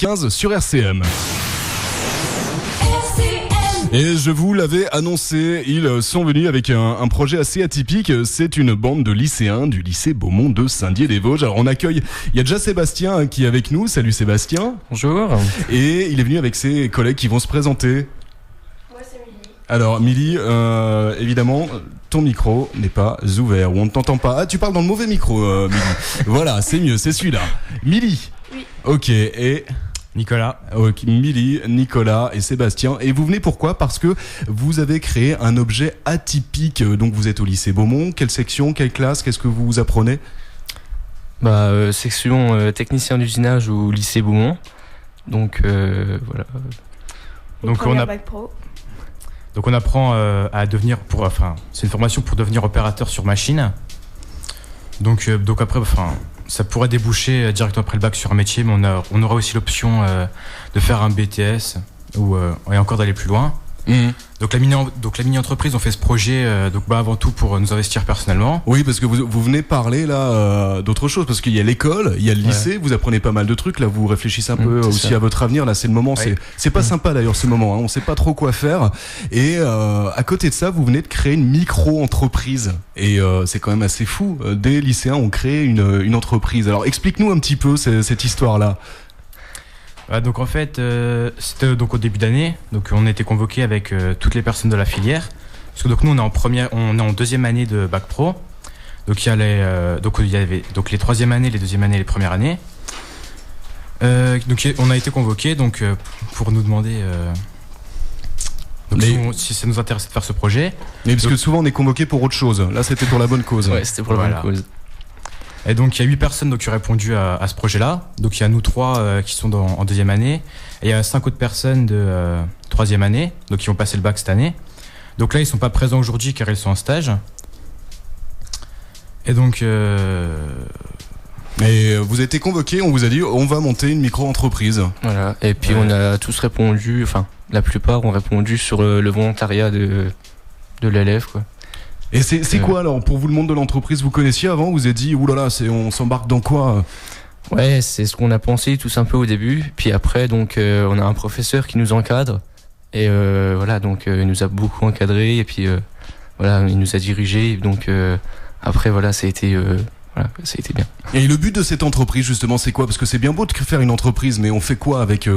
15 sur RCM. Et je vous l'avais annoncé, ils sont venus avec un projet assez atypique. C'est une bande de lycéens du lycée Beaumont de Saint-Dié-des-Vosges. Alors on accueille, il y a déjà Sébastien qui est avec nous. Salut Sébastien. Bonjour. Et il est venu avec ses collègues qui vont se présenter. Moi c'est Milly. Alors Milly, évidemment, ton micro n'est pas ouvert ou on ne t'entend pas. Ah, tu parles dans le mauvais micro, Milly. Voilà, c'est mieux, c'est celui-là. Milly. Oui. Ok, et... Nicolas. Okay, Milly, Nicolas et Sébastien. Et vous venez pourquoi ? Parce que vous avez créé un objet atypique. Donc vous êtes au lycée Beaumont. Quelle section, quelle classe ? Qu'est-ce que vous apprenez ? Section technicien d'usinage au lycée Beaumont. Donc voilà. Donc bac pro. Donc on apprend à devenir c'est une formation pour devenir opérateur sur machine. Donc après ça pourrait déboucher directement après le bac sur un métier, mais on aura aussi l'option de faire un BTS et encore d'aller plus loin. Mmh. Donc la mini-entreprise, on fait ce projet avant tout pour nous investir personnellement. Oui, parce que vous venez parler là d'autre chose, parce qu'il y a l'école, il y a le lycée, vous apprenez pas mal de trucs, là vous réfléchissez un peu aussi ça. À votre avenir, là c'est le moment, c'est pas sympa d'ailleurs ce moment, hein, on sait pas trop quoi faire, et à côté de ça, vous venez de créer une micro-entreprise, et c'est quand même assez fou, des lycéens ont créé une entreprise. Alors explique-nous un petit peu cette histoire-là. Donc en fait, c'était donc au début d'année, donc on a été convoqués avec toutes les personnes de la filière, parce que donc nous on est en deuxième année de bac pro, donc il y avait les troisième année, les deuxième année, les premières années. Donc on a été convoqués donc pour nous demander si ça nous intéressait de faire ce projet. Mais parce que souvent on est convoqués pour autre chose. Là c'était pour la bonne cause. Ouais, c'était pour la bonne cause. Et donc il y a 8 personnes qui ont répondu à ce projet-là. Donc il y a nous 3 qui sont en deuxième année. Et il y a 5 autres personnes de troisième année, donc qui ont passé le bac cette année. Donc là ils sont pas présents aujourd'hui car ils sont en stage. Et donc Et vous avez été convoqués, on vous a dit on va monter une micro-entreprise. Voilà. Et puis on a tous répondu, la plupart ont répondu sur le volontariat de l'élève, quoi. Et c'est quoi alors, pour vous, le monde de l'entreprise, vous connaissiez avant, vous avez dit oulala, on s'embarque dans quoi ? Ouais, c'est ce qu'on a pensé tous un peu au début, puis après donc on a un professeur qui nous encadre, et donc il nous a beaucoup encadré, et puis il nous a dirigé, donc après ça a été bien. Et le but de cette entreprise justement c'est quoi ? Parce que c'est bien beau de faire une entreprise, mais on fait quoi avec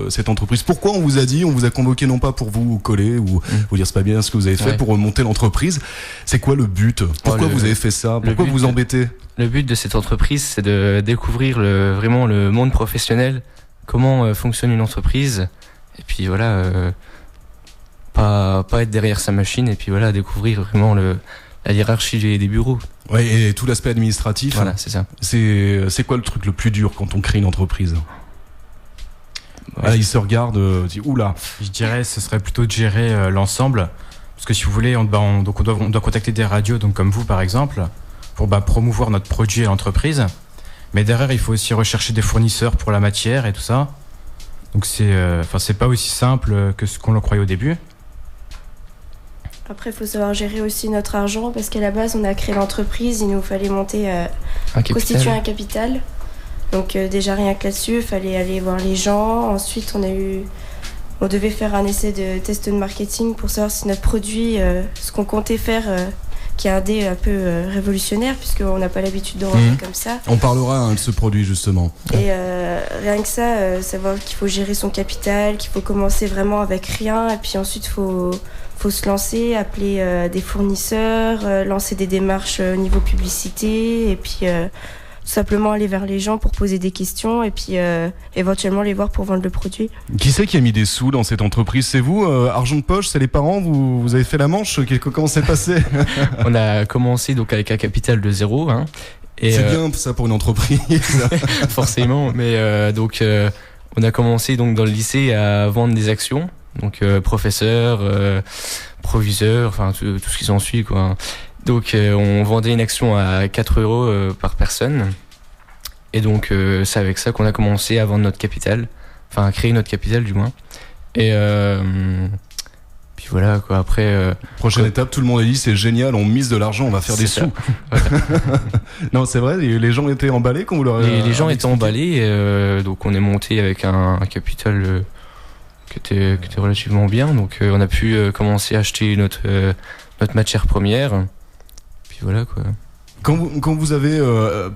cette entreprise ? Pourquoi on vous a convoqué non pas pour vous coller ou vous dire c'est pas bien ce que vous avez fait pour monter l'entreprise ? C'est quoi le but ? Pourquoi vous avez fait ça ? Pourquoi vous embêtez ? Le but de cette entreprise, c'est de découvrir vraiment le monde professionnel, comment fonctionne une entreprise, et puis pas être derrière sa machine, et puis découvrir vraiment la hiérarchie des bureaux. Ouais, et tout l'aspect administratif. Voilà, c'est ça. C'est quoi le truc le plus dur quand on crée une entreprise ? Il se regarde, dit oula. Je dirais ce serait plutôt de gérer l'ensemble, parce que si vous voulez, on doit contacter des radios, donc comme vous par exemple, pour promouvoir notre produit à l'entreprise. Mais derrière, il faut aussi rechercher des fournisseurs pour la matière et tout ça. Donc c'est pas aussi simple que ce qu'on le croyait au début. Après, il faut savoir gérer aussi notre argent, parce qu'à la base, on a créé l'entreprise, il nous fallait constituer un capital. Donc déjà rien que là-dessus, il fallait aller voir les gens. Ensuite, on devait faire un essai de test de marketing pour savoir si notre produit, ce qu'on comptait faire, qui est un dé un peu révolutionnaire, puisqu'on n'a pas l'habitude de rentrer comme ça. On parlera de ce produit justement. Et rien que ça, savoir qu'il faut gérer son capital, qu'il faut commencer vraiment avec rien, et puis ensuite faut se lancer, appeler des fournisseurs, lancer des démarches au niveau publicité, et puis tout simplement aller vers les gens pour poser des questions, et puis éventuellement les voir pour vendre le produit. Qui c'est qui a mis des sous dans cette entreprise ? C'est vous, argent de poche, c'est les parents, vous avez fait la manche ? Comment c'est passé ? On a commencé donc avec un capital de 0. Et c'est bien ça pour une entreprise. Forcément, mais on a commencé donc dans le lycée à vendre des actions. Donc professeur, proviseur, tout ce qui s'ensuit, quoi. Donc on vendait une action à 4 € par personne. Et donc c'est avec ça qu'on a commencé à vendre notre capital, à créer notre capital du moins. Et puis Puis voilà quoi. Après prochaine étape, tout le monde a dit c'est génial, on mise de l'argent, on va faire des sous. Non, c'est vrai, les gens étaient emballés quand vous leur les gens étaient emballés, donc on est monté avec un capital qui était relativement bien, donc on a pu commencer à acheter notre matière première. Puis voilà quoi. Quand vous avez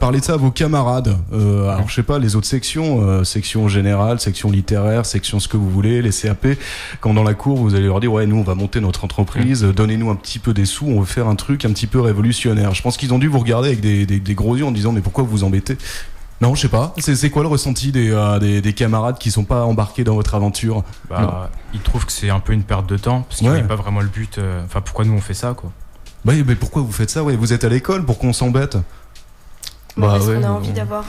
parlé de ça à vos camarades, alors je sais pas, les autres sections, section générale, section littéraire, section ce que vous voulez, les CAP, quand dans la cour vous allez leur dire ouais nous on va monter notre entreprise, donnez-nous un petit peu des sous, on veut faire un truc un petit peu révolutionnaire. Je pense qu'ils ont dû vous regarder avec des gros yeux en disant mais pourquoi vous vous embêtez? Non, je sais pas. C'est quoi le ressenti des camarades qui sont pas embarqués dans votre aventure? Ils trouvent que c'est un peu une perte de temps parce qu'ils voyaient pas vraiment le but. Enfin, pourquoi nous on fait ça quoi? Bah, mais pourquoi vous faites ça? Ouais, vous êtes à l'école, pourquoi on s'embête? Parce qu'on a envie d'avoir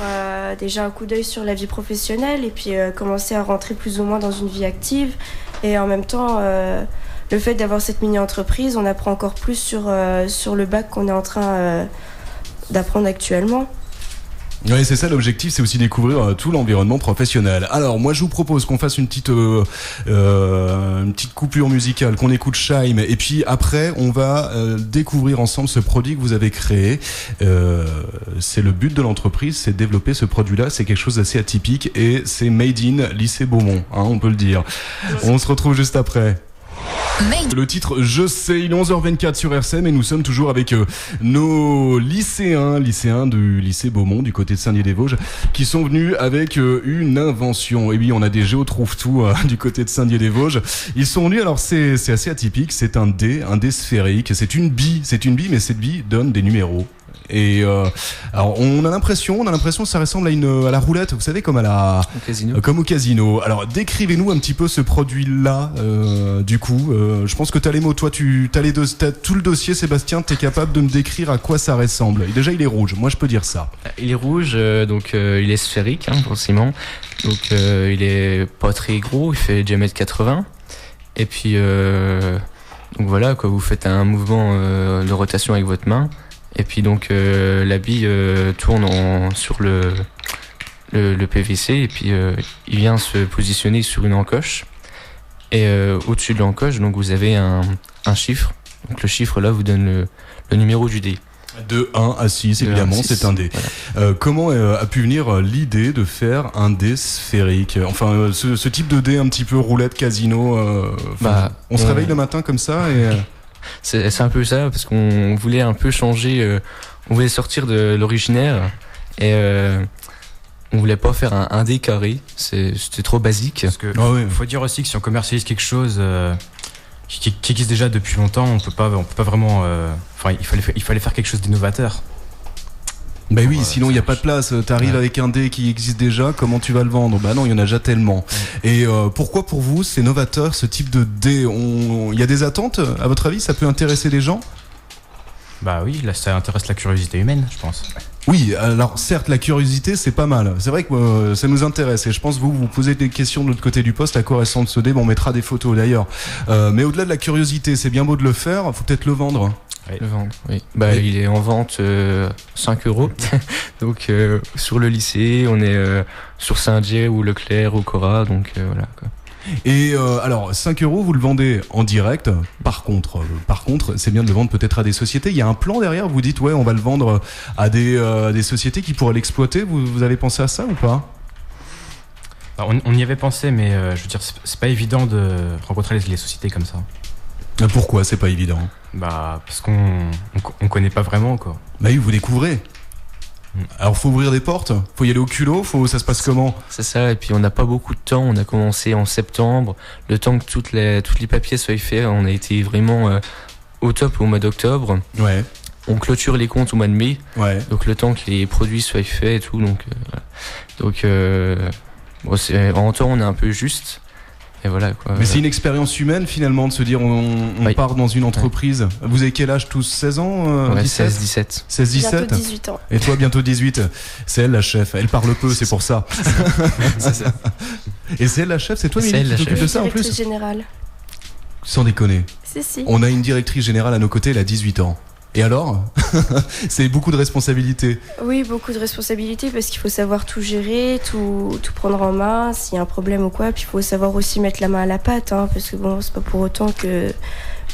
déjà un coup d'œil sur la vie professionnelle et puis commencer à rentrer plus ou moins dans une vie active. Et en même temps, le fait d'avoir cette mini-entreprise, on apprend encore plus sur le bac qu'on est en train d'apprendre actuellement. Oui, c'est ça l'objectif, c'est aussi découvrir tout l'environnement professionnel. Alors, moi, je vous propose qu'on fasse une petite coupure musicale, qu'on écoute Shime, et puis après, on va découvrir ensemble ce produit que vous avez créé. C'est le but de l'entreprise, c'est de développer ce produit-là. C'est quelque chose d'assez atypique et c'est Made in Lycée Beaumont, hein, on peut le dire. On se retrouve juste après. Le titre Je sais, il est 11h24 sur RCM et nous sommes toujours avec nos lycéens du lycée Beaumont du côté de Saint-Dié-des-Vosges qui sont venus avec une invention. Et oui, on a des géotrouve-tout du côté de Saint-Dié-des-Vosges. Ils sont venus, alors c'est assez atypique, c'est un dé sphérique, c'est une bille, mais cette bille donne des numéros. Et alors on a l'impression que ça ressemble à la roulette, vous savez, comme au casino. Alors décrivez-nous un petit peu ce produit-là. Du coup, je pense que t'as les mots. Toi, t'as tout le dossier, Sébastien. T'es capable de me décrire à quoi ça ressemble. Et déjà, il est rouge. Moi, je peux dire ça. Il est rouge, donc il est sphérique, hein, forcément. Donc il est pas très gros. Il fait diamètre 80. Et puis donc voilà, quoi. Vous faites un mouvement de rotation avec votre main. Et puis donc la bille tourne sur le PVC et puis il vient se positionner sur une encoche. Et au-dessus de l'encoche, donc vous avez un chiffre. Donc le chiffre là vous donne le numéro du dé. De 1 à 6, évidemment, 6, c'est un dé. Voilà. Comment a pu venir l'idée de faire un dé sphérique? Enfin, ce type de dé un petit peu roulette casino. On se réveille le matin comme ça et... C'est un peu ça, parce qu'on voulait un peu changer, on voulait sortir de l'originaire et on voulait pas faire un dé carré, c'était trop basique. Parce que faut dire aussi que si on commercialise quelque chose qui existe déjà depuis longtemps, on peut pas vraiment. Il fallait faire quelque chose d'innovateur. Bah oui, sinon il n'y a pas de place. T'arrives avec un dé qui existe déjà, comment tu vas le vendre? Bah non, il y en a déjà tellement. Et pourquoi pour vous c'est novateur ce type de dé? Il y a des attentes, à votre avis? Ça peut intéresser des gens? Bah oui, là ça intéresse la curiosité humaine, je pense. Oui, alors certes la curiosité c'est pas mal. C'est vrai que ça nous intéresse et je pense que vous posez des questions de l'autre côté du poste à quoi ressemble ce dé. Bon, on mettra des photos d'ailleurs. Mais au-delà de la curiosité, c'est bien beau de le faire, faut peut-être le vendre. Oui. Le vendre, oui. Il est en vente 5 €. Donc sur le lycée, on est sur Saint-Dié ou Leclerc ou Cora, donc voilà quoi. Et alors 5 €, vous le vendez en direct. Par contre, c'est bien de le vendre peut-être à des sociétés. Il y a un plan derrière. Vous dites ouais, on va le vendre à des sociétés qui pourraient l'exploiter. Vous avez pensé à ça ou pas? On y avait pensé, mais je veux dire, c'est pas évident de rencontrer les sociétés comme ça. Pourquoi c'est pas évident? Parce qu'on connaît pas vraiment quoi. Bah oui, vous découvrez. Alors faut ouvrir des portes, faut y aller au culot, ça se passe comment? C'est ça, et puis on n'a pas beaucoup de temps, on a commencé en septembre, le temps que tous les papiers soient faits, on a été vraiment au top au mois d'octobre. Ouais. On clôture les comptes au mois de mai, donc le temps que les produits soient faits et tout, donc en temps on est un peu juste. Et voilà, quoi. Mais c'est une expérience humaine finalement de se dire on part dans une entreprise. Vous avez quel âge tous? 16 ans 16-17. 16-17 Bientôt 18 ans. Et toi bientôt 18. C'est elle la chef, elle parle peu, c'est pour ça. C'est ça. Et c'est elle la chef, c'est toi Mimi qui t'occupe de ça en plus? Directrice générale. Sans déconner. Si. On a une directrice générale à nos côtés, elle a 18 ans. Et alors? C'est beaucoup de responsabilités. Oui, beaucoup de responsabilités parce qu'il faut savoir tout gérer, tout prendre en main s'il y a un problème ou quoi. Puis il faut savoir aussi mettre la main à la pâte, hein, parce que bon, c'est pas pour autant que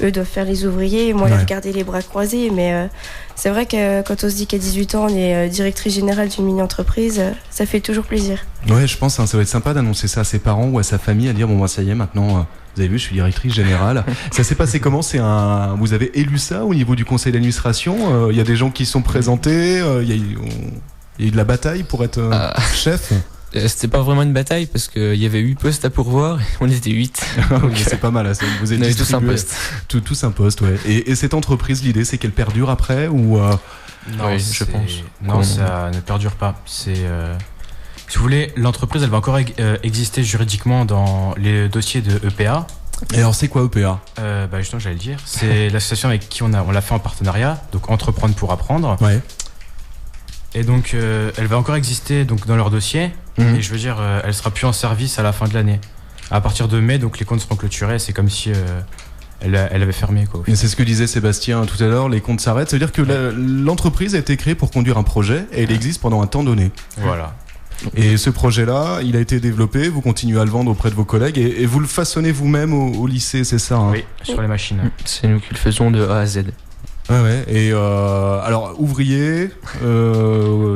eux doivent faire les ouvriers, moi les regarder les bras croisés. Mais c'est vrai que quand on se dit qu'à 18 ans on est directrice générale d'une mini-entreprise, ça fait toujours plaisir. Ouais, je pense, hein, ça va être sympa d'annoncer ça à ses parents ou à sa famille, à dire bon, ça y est, maintenant. Vous avez vu, je suis directrice générale. Ça s'est passé comment? Vous avez élu ça au niveau du conseil d'administration? Il y a des gens qui sont présentés. Il y a eu de la bataille pour être chef. C'était pas vraiment une bataille parce qu'il y avait 8 postes à pourvoir et on était 8. Okay, c'est pas mal. Vous êtes tous un poste. Tous un poste, ouais. Et cette entreprise, l'idée, c'est qu'elle perdure après ou Non, oui, je pense. Non, ça ne perdure pas. Si vous voulez, l'entreprise, elle va encore exister juridiquement dans les dossiers de EPA. Et alors, c'est quoi EPA? Justement, j'allais le dire. C'est l'association avec qui on l'a fait en partenariat, donc Entreprendre pour apprendre. Ouais. Et donc, elle va encore exister donc, dans leur dossier. Et je veux dire, elle sera plus en service à la fin de l'année. À partir de mai, donc les comptes seront clôturés. C'est comme si elle avait fermé, quoi. Et c'est ce que disait Sébastien tout à l'heure, les comptes s'arrêtent. Ça veut dire que l'entreprise a été créée pour conduire un projet et elle existe pendant un temps donné. Voilà. Et ce projet-là, il a été développé, vous continuez à le vendre auprès de vos collègues et vous le façonnez vous-même au lycée, c'est ça, hein? Oui, sur les machines. C'est nous qui le faisons de A à Z. Ouais. Et alors, ouvrier,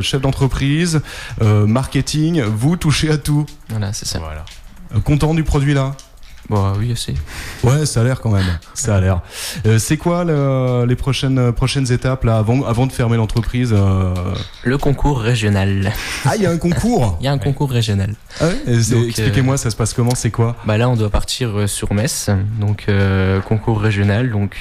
chef d'entreprise, marketing, vous touchez à tout. Voilà, c'est ça. Voilà. Content du produit là? Bon, oui, assez. Ouais, ça a l'air quand même. Ça a l'air. C'est quoi les prochaines étapes là avant de fermer l'entreprise? Le concours régional. Ah, il y a un concours. Il y a un concours régional. Ah ouais. Expliquez-moi, ça se passe comment? C'est quoi? Là, on doit partir sur Metz. Donc, concours régional. Donc,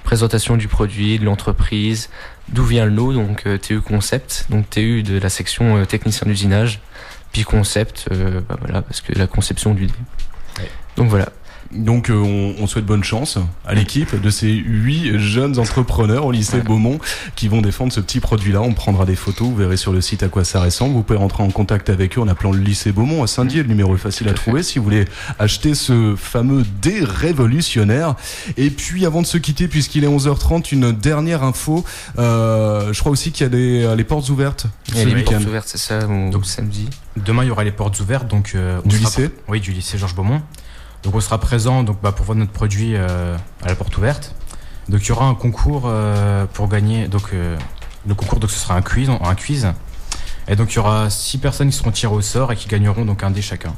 présentation du produit, de l'entreprise, d'où vient le lot. Donc, TU concept. Donc, TU de la section technicien d'usinage. Puis concept, parce que la conception du dé. Ouais. Donc voilà. Donc on souhaite bonne chance à l'équipe de ces 8 jeunes entrepreneurs au lycée Beaumont qui vont défendre ce petit produit-là. On prendra des photos, vous verrez sur le site à quoi ça ressemble. Vous pouvez rentrer en contact avec eux en appelant le lycée Beaumont à Saint-Dié. Le numéro est facile à trouver si vous voulez acheter ce fameux dé révolutionnaire. Et puis avant de se quitter, puisqu'il est 11h30, une dernière info. Je crois aussi qu'il y a les portes ouvertes. Il y a les portes ouvertes, c'est ça, donc samedi. Demain, il y aura les portes ouvertes. Donc, du lycée? Oui, du lycée Georges Beaumont. Donc on sera présent pour voir notre produit à la porte ouverte. Donc il y aura un concours pour gagner. Donc le concours, ce sera un quiz. Et donc il y aura 6 personnes qui seront tirées au sort et qui gagneront donc un dé chacun.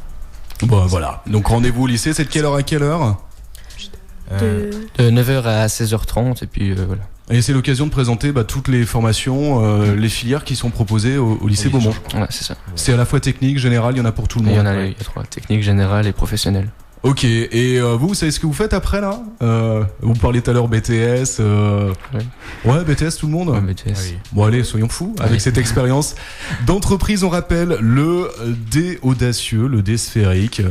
Bon voilà. Donc rendez-vous au lycée. C'est de quelle heure à quelle heure? De 9h à 16h30 et puis voilà. Et c'est l'occasion de présenter toutes les formations, les filières qui sont proposées au lycée Beaumont. Ouais, c'est ça. C'est à la fois technique, générale, il y en a pour tout le monde. Il y a 3, technique, générale et professionnelle. Ok, et vous savez ce que vous faites après là? Vous parliez tout à l'heure BTS. Ouais, BTS tout le monde? Ouais, BTS. Oui. Bon allez, soyons fous avec cette expérience d'entreprise. On rappelle le dé audacieux, le dé sphérique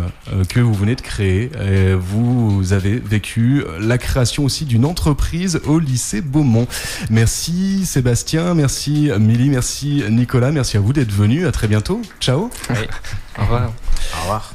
que vous venez de créer. Et vous avez vécu la création aussi d'une entreprise au lycée Beaumont. Merci Sébastien, merci Milly, merci Nicolas, merci à vous d'être venus. À très bientôt. Ciao. Oui. Au revoir. Au revoir.